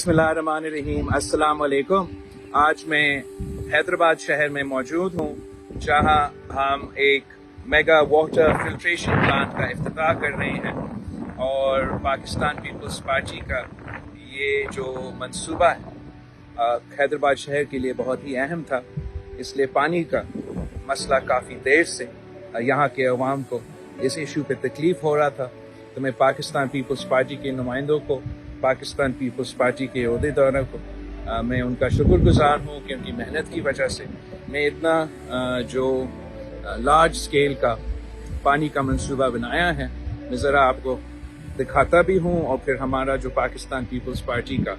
बिस्मिल्लाहिर्रहमानिर्रहीम, अस्सलाम वालेकुम। आज मैं हैदराबाद शहर में मौजूद हूँ, जहाँ हम एक मेगा वाटर फिल्ट्रेशन प्लांट का इफ्तिताह कर रहे हैं। और पाकिस्तान पीपल्स पार्टी का ये जो मंसूबा है हैदराबाद शहर के लिए बहुत ही अहम था, इसलिए पानी का मसला काफ़ी देर से यहाँ के अवाम को इस इशू पे तकलीफ़ हो रहा था। तो मैं पाकिस्तान पीपल्स पार्टी के नुमाइंदों को, पाकिस्तान पीपल्स पार्टी के अहदेदारों को मैं उनका शुक्रगुजार हूँ कि उनकी मेहनत की वजह से मैं इतना जो लार्ज स्केल का पानी का मंसूबा बनाया है, मैं ज़रा आपको दिखाता भी हूँ। और फिर हमारा जो पाकिस्तान पीपल्स पार्टी का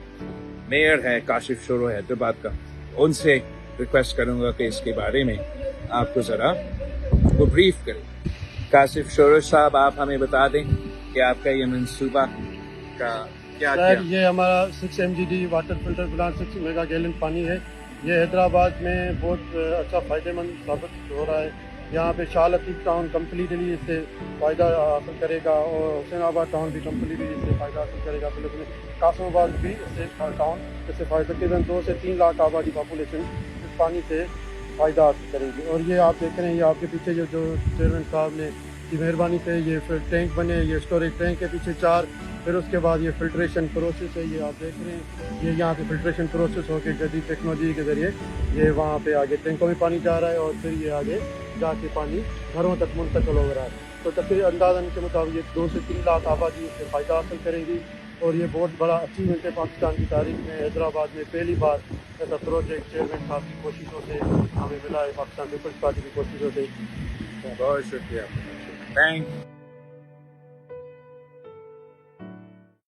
मेयर है काशिफ शोरो हैदराबाद का, उनसे रिक्वेस्ट करूँगा कि इसके बारे में आपको ज़रा वो ब्रीफ करें। काशिफ शोरो साहब, आप हमें बता दें कि आपका ये मंसूबा का क्या सर, ये हमारा 6 MGD water filter plant 6 mega gallon पानी है। ये हैदराबाद में बहुत अच्छा फ़ायदेमंद साबित हो रहा है। यहाँ पे शाह लतीफ़ टाउन कम्प्लीटली इससे फ़ायदा हासिल करेगा और हुसैनाबाद टाउन भी कम्प्लीटली इससे फ़ायदा हासिल करेगा। बिल्कुल कासमाबाद भी इससे टाउन इससे फ़ायदा, तकरीबन 2 से 3 लाख आबादी पॉपुलेशन इस पानी से फ़ायदा हासिल करेगी। और ये आप देख रहे हैं, ये आपके पीछे जो चेयरमैन साहब ने की मेहरबानी से ये फिर टैंक बने, ये स्टोरेज टैंक के पीछे 4, फिर उसके बाद ये फिल्ट्रेशन प्रोसेस है, ये आप देख रहे हैं। ये यहाँ पे फिल्ट्रेशन प्रोसेस होकर जदीद टेक्नोलॉजी के ज़रिए ये वहाँ पे आगे टैंकों में पानी जा रहा है और फिर ये आगे जाके पानी घरों तक मुंतकिल हो रहा है। तो तकरीबन अंदाज़न के मुताबिक 2 से 3 लाख आबादी इससे फ़ायदा हासिल करेगी। और ये बहुत बड़ा अचीवमेंट है पाकिस्तान की तारीख में। हैदराबाद में पहली बार ऐसा प्रोजेक्ट चेयरमैन साहब की कोशिशों से हमें मिला है, पाकिस्तान पीपल्स पार्टी की कोशिशों से। बहुत शुक्रिया, थैंक यू।